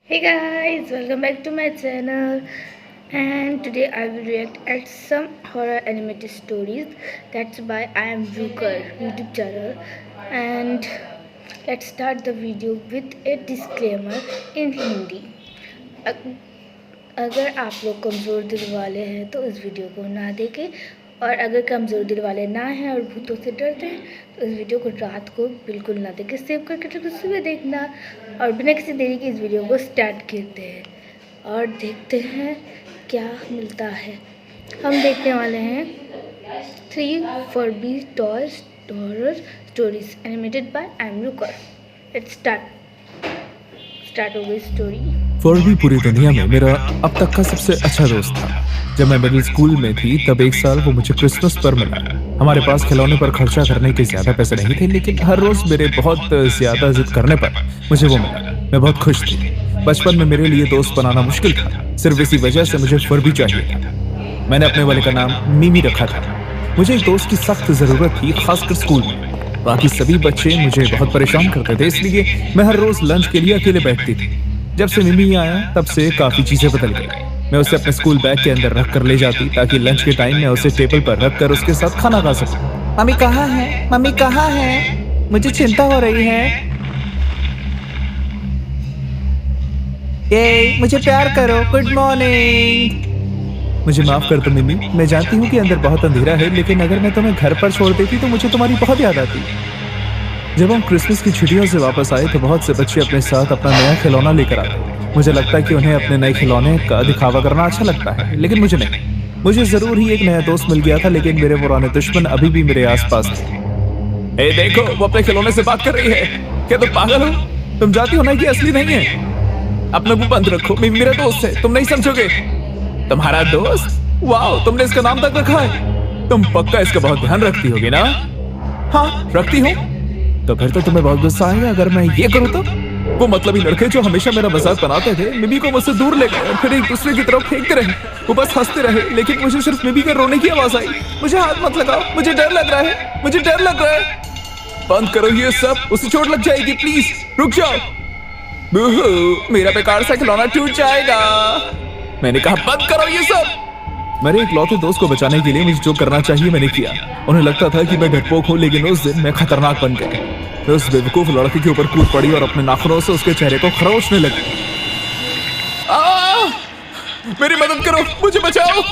Hey guys, welcome back to my channel. And today I will react at some horror animated stories. That's by I am Ruker YouTube channel. And let's start the video with a disclaimer in Hindi. अग- अगर आप लोग कमज़ोर दिल वाले हैं तो इस वीडियो को ना देखें, और अगर कमज़ोर दिल वाले ना हैं और भूतों से डरते हैं तो इस वीडियो को रात को बिल्कुल ना देखें, सेव करके रखो, सुबह देखना। और बिना किसी देरी के इस वीडियो को स्टार्ट करते हैं और देखते हैं क्या मिलता है। हम देखने वाले हैं 3 Furby Toys Horror Stories animated by M Rucker. Let's start हो गई स्टोरी। फर्बी पूरी दुनिया में मेरा अब तक का सबसे अच्छा दोस्त था। जब मैं मिडिल स्कूल में थी तब एक साल वो मुझे क्रिसमस पर मिला। हमारे पास खिलौने पर खर्चा करने के ज्यादा पैसे नहीं थे, लेकिन हर रोज मेरे बहुत ज्यादा जिद करने पर मुझे वो मिला। मैं बहुत खुश थी। बचपन में मेरे लिए दोस्त बनाना मुश्किल था, सिर्फ इसी वजह से मुझे फर्बी चाहिए था। मैंने अपने वाले का नाम मिमी रखा था। मुझे एक दोस्त की सख्त जरूरत थी, खासकर स्कूल में। बाकी सभी बच्चे मुझे बहुत परेशान करते थे, इसलिए मैं हर रोज लंच के लिए अकेले बैठती थी। जब से मिमी आया तब से काफी चीजें बदल गई। मैं उसे अपने स्कूल बैग के अंदर रख कर ले जाती ताकि लंच के टाइम में उसे टेबल पर रख कर उसके साथ खाना खा सकूं। मम्मी कहाँ है? मम्मी कहाँ है? मुझे चिंता हो रही है। ये मुझे प्यार करो। Good morning. मुझे माफ कर दो मिमी, मैं जानती हूँ कि अंदर बहुत अंधेरा है, लेकिन अगर मैं तुम्हें घर पर छोड़ देती तो मुझे तुम्हारी बहुत याद आती। जब हम क्रिसमस की छुट्टियों से वापस आए तो बहुत से बच्चे अपने साथ अपना नया खिलौना लेकर आते। मुझे लगता है कि उन्हें अपने नए खिलौने का दिखावा करना अच्छा लगता है, लेकिन मुझे नहीं। मुझे जरूर ही एक नया दोस्त मिल गया था, लेकिन मेरे पुराने दुश्मन अभी भी मेरे आसपास थे। ए देखो, वो अपने खिलौने से बात कर रही है। क्या तुम पागल हो? तुम जानती हो ना कि असली नहीं है। अपना मुंह बंद रखो, मेरा दोस्त है, तुम नहीं समझोगे। तुम्हारा दोस्त? वाह, तुमने इसका नाम तक रखा है। तुम पक्का इसका बहुत ध्यान रखती होगी ना? हाँ, रखती हूँ। तो फिर तो तुम्हें बहुत गुस्सा आएगा अगर मैं ये करूँ तो। वो मतलबी लड़के जो हमेशा मेरा मजाक बनाते थे, मिमी को मुझसे दूर ले गए और फिर एक दूसरे की तरफ फेंकते रहे। वो बस हंसते रहे, लेकिन मुझे सिर्फ मिमी के रोने की आवाज आई। मुझे हाथ मत लगाओ, मुझे डर लग रहा है, मुझे डर लग रहा है। बंद करो ये सब, उसे चोट लग जाएगी, प्लीज रुक जाओ। बूहू, मेरा बेकार सा खिलौना टूट जाएगा। मैंने कहा बंद करो ये सब। मेरे इकलौते दोस्त को बचाने के लिए मुझे जो करना चाहिए मैंने किया। उन्हें लगता था कि मैं डरपोक हूँ, लेकिन उस दिन मैं खतरनाक बन गया। मैं उस बेवकूफ लड़के के ऊपर कूद पड़ी और अपने नाखूनों से उसके चेहरे को खरोचने लगी। मेरी मदद करो, मुझे बचाओ।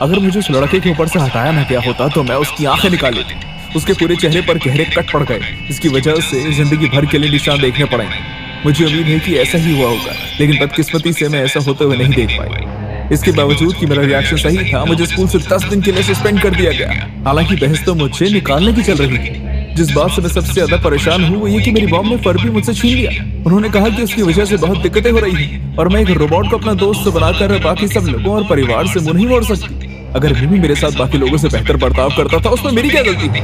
अगर मुझे उस लड़के के ऊपर से हटाया ना गया होता तो मैं उसकी आंखें निकाल लेती। उसके पूरे चेहरे पर गहरे कट पड़ गए, जिसकी वजह से जिंदगी भर के लिए निशान देखने पड़ेंगे। मुझे उम्मीद है कि ऐसा ही हुआ होगा, लेकिन बदकिस्मती से मैं ऐसा होते हुए नहीं देख पाई। इसके बावजूद कि मेरा रिएक्शन सही था, मुझे स्कूल से 10 दिन के लिए सस्पेंड कर दिया गया। हालांकि बहस तो मुझे निकालने की चल रही थी। जिस बात से मैं सबसे ज्यादा परेशान हूँ वो ये कि मेरी मॉम ने फर्बी मुझसे छीन लिया। उन्होंने कहा कि उसकी वजह से बहुत दिक्कतें हो रही हैं और मैं एक रोबोट को अपना दोस्त बनाकर बाकी सब लोगों और परिवार से मुंह नहीं मोड़ सकती। अगर मिमी मेरे साथ बाकी लोगों से बेहतर बर्ताव करता था, उसमें मेरी क्या गलती थी?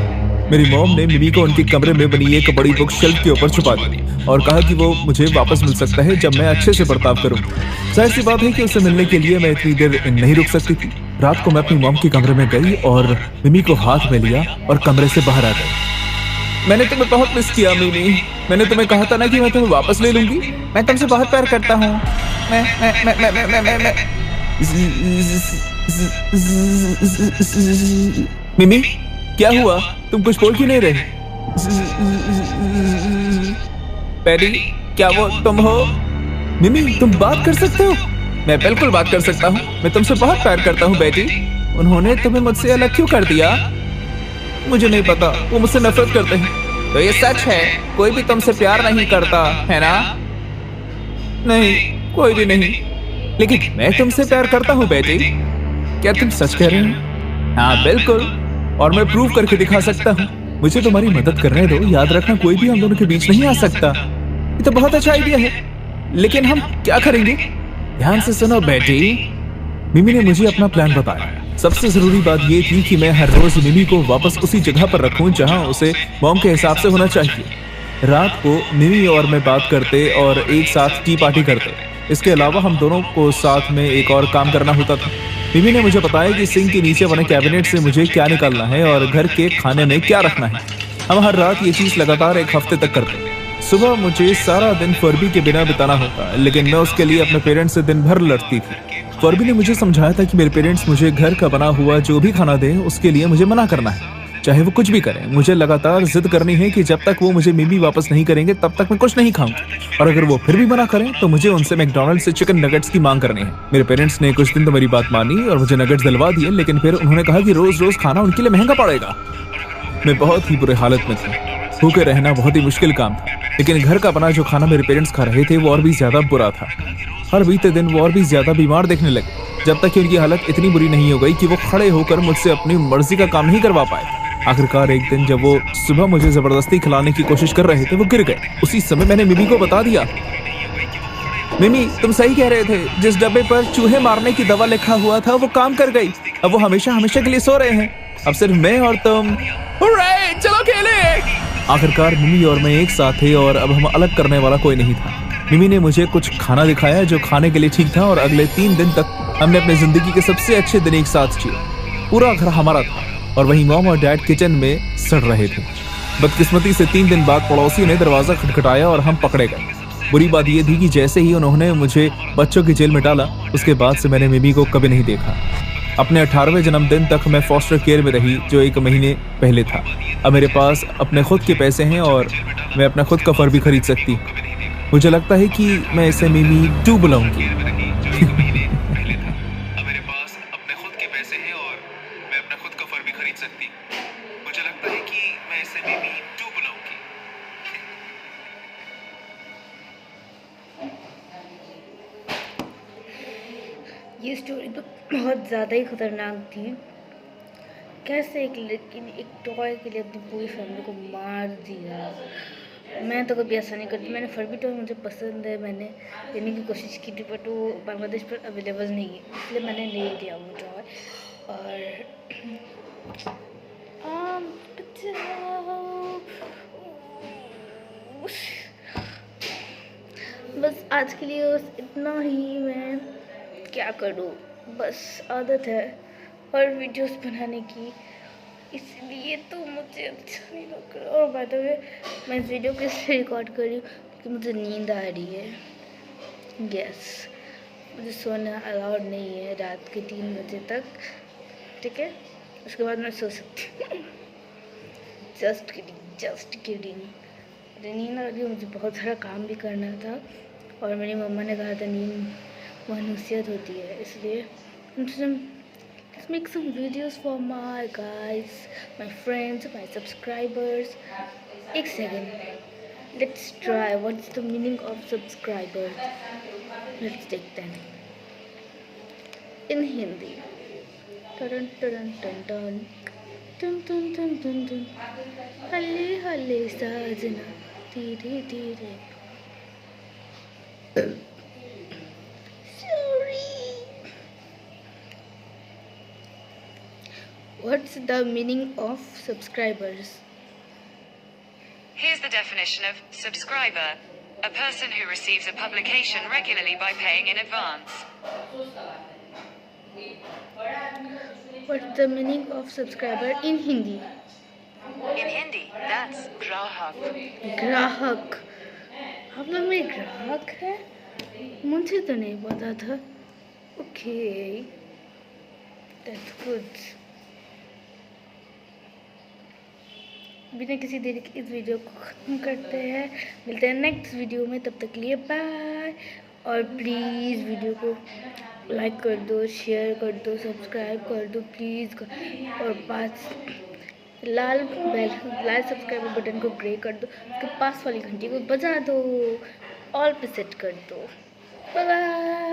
मेरी मॉम ने मिमी को उनके कमरे में बनी एक बड़ी बुक शेल्फ के ऊपर छुपा दी और कहा कि वो मुझे वापस मिल सकता है जब मैं अच्छे से बर्ताव करूं। जाहिर सी बात है कि उससे मिलने के लिए मैं इतनी देर नहीं रुक सकती थी। रात को मैं अपनी मॉम के कमरे में गई और मिमी को हाथ में लिया और कमरे से बाहर आ गई। मैंने तुम्हें बहुत मिस किया मिमी। मैंने तुम्हें कहा था ना कि मैं तुम्हें वापस ले लूंगी। मैं तुमसे बहुत प्यार करता हूँ। मिमी, क्या हुआ? तुम कुछ बोल क्यों नहीं रहे? पैरी, क्या वो तुम हो? मिमी, तुम बात कर सकते हो? मैं बिल्कुल बात कर सकता हूँ। मैं तुमसे बहुत प्यार करता हूँ बेटी। उन्होंने तुम्हें मुझसे अलग क्यों कर दिया? मुझे नहीं पता, वो मुझसे नफरत करते हैं। तो ये सच है, कोई भी तुमसे प्यार नहीं करता है ना? नहीं, कोई भी नहीं। लेकिन मैं तुमसे प्यार करता हूँ बेटी। क्या तुम सच कह रहे हो? हाँ बिल्कुल, और मैं प्रूव करके दिखा सकता हूँ। मुझे तुम्हारी मदद करने दो। याद रखना, कोई भी हम दोनों के बीच नहीं आ सकता। ये तो बहुत अच्छा आइडिया है, लेकिन हम क्या करेंगे? ध्यान से सुनो बेटी। मिमी ने मुझे अपना प्लान बताया। सबसे जरूरी बात ये थी कि मैं हर रोज मिमी को वापस उसी जगह पर रखूं जहां उसे मॉम के हिसाब से होना चाहिए। रात को मिमी और मैं बात करते और एक साथ टी पार्टी करते। इसके अलावा हम दोनों को साथ में एक और काम करना होता था। मिमी ने मुझे बताया कि सिंक के नीचे बने कैबिनेट से मुझे क्या निकालना है और घर के खाने में क्या रखना है। हम हर रात ये चीज लगातार एक हफ्ते तक करते। सुबह मुझे सारा दिन फर्बी के बिना बिताना होता है, लेकिन मैं उसके लिए अपने पेरेंट्स से दिन भर लड़ती थी। फर्बी ने मुझे समझाया था कि मेरे पेरेंट्स मुझे घर का बना हुआ जो भी खाना दे उसके लिए मुझे मना करना है, चाहे वो कुछ भी करें। मुझे लगातार जिद करनी है कि जब तक वो मुझे मिमी वापस नहीं करेंगे तब तक मैं कुछ नहीं खाऊंगा, और अगर वो फिर भी मना करें तो मुझे उनसे मैकडॉनल्ड से चिकन नगेट्स की मांग करनी है। मेरे पेरेंट्स ने कुछ दिन तो मेरी बात मानी और मुझे नगेट्स दिलवा दिए, लेकिन फिर उन्होंने कहा कि रोज रोज खाना उनके लिए महंगा पड़ेगा। मैं बहुत ही बुरे हालत में था, भूखे रहना बहुत ही मुश्किल काम था, लेकिन घर का बना जो खाना मेरे पेरेंट्स खा रहे थे वो और भी ज्यादा बुरा था। हर बीते दिन वो और भी ज्यादा बीमार देखने लगे, जब तक कि उनकी हालत इतनी बुरी नहीं हो गई कि वो खड़े होकर मुझसे अपनी मर्जी का काम नहीं करवा पाए। आखिरकार एक दिन जब वो सुबह मुझे जबरदस्ती खिलाने की कोशिश कर रहे थे, वो गिर गए। उसी समय मैंने मिमी को बता दिया, मिमी तुम सही कह रहे थे, जिस डब्बे पर चूहे मारने की दवा लिखा हुआ था वो काम कर गई। अब वो हमेशा हमेशा के लिए सो रहे हैं, अब सिर्फ मैं और तुम। हुर्रे, चलो खेले। आखिरकार मिमी और मैं एक साथ थे और अब हम अलग करने वाला कोई नहीं था। मिमी ने मुझे कुछ खाना दिखाया जो खाने के लिए ठीक था, और अगले 3 दिन तक हमने अपनी जिंदगी के सबसे अच्छे दिन एक साथ जिए। पूरा घर हमारा था और वहीं मॉम और डैड किचन में सड़ रहे थे। बदकिस्मती से 3 दिन बाद पड़ोसियों ने दरवाजा खटखटाया और हम पकड़े गए। बुरी बात यह थी कि जैसे ही उन्होंने मुझे बच्चों की जेल में डाला, उसके बाद से मैंने मिमी को कभी नहीं देखा। अपने 18वें जन्मदिन तक मैं फॉस्टर केयर में रही, जो 1 महीने पहले था। अब मेरे पास अपने खुद के पैसे हैं और मैं अपना खुद का फर भी खरीद सकती। मुझे लगता है कि मैं इसे मिमी 2 बुलाऊंगी। ये स्टोरी तो बहुत ज़्यादा ही ख़तरनाक थी। कैसे एक लड़की ने एक टॉय के लिए अपनी पूरी फैमिली को मार दिया। मैं तो कभी ऐसा नहीं करती। मैंने फर्बी टॉय मुझे पसंद है, मैंने लेने की कोशिश की थी, बट वो बांग्लादेश पर अवेलेबल नहीं है, इसलिए मैंने नहीं लिया वो टॉय। और बस आज के लिए बस इतना ही। मैं क्या करूँ, बस आदत है और वीडियोस बनाने की, इसलिए तो मुझे अच्छा नहीं लग रहा। और बाय द वे मैं इस वीडियो कैसे रिकॉर्ड कर रही हूँ क्योंकि मुझे नींद आ रही है। यस, मुझे सोना अलाउड नहीं है रात के 3 बजे तक, ठीक है? उसके बाद मैं सो सकती हूँ। Just kidding. मुझे नींद आ रही है, मुझे बहुत सारा काम भी करना था और मेरी मम्मा ने कहा था नींद मानूसियत होती है, इसलिए let's make some videos for my guys, my friends, my subscribers. एक second, let's try what's the meaning of subscriber. Let's take that in Hindi. Dun dun dun dun dun dun dun dun dun. हल्ले हल्ले साजना धीरे धीरे। What's the meaning of subscribers? Here's the definition of subscriber: a person who receives a publication regularly by paying in advance. What's the meaning of subscriber in Hindi? In Hindi, that's grahak. ग्राहक। आप लोग में ग्राहक है? मुझे तो नहीं पता था। Okay, that's good. बिना किसी देरी के इस वीडियो को ख़त्म करते हैं। मिलते हैं नेक्स्ट वीडियो में, तब तक के लिए बाय। और प्लीज़ वीडियो को लाइक कर दो, शेयर कर दो, सब्सक्राइब कर दो प्लीज़। और पास लाल सब्सक्राइब बटन को ग्रे कर दो, उसके पास वाली घंटी को बजा दो, ऑल पे सेट कर दो। Bye bye.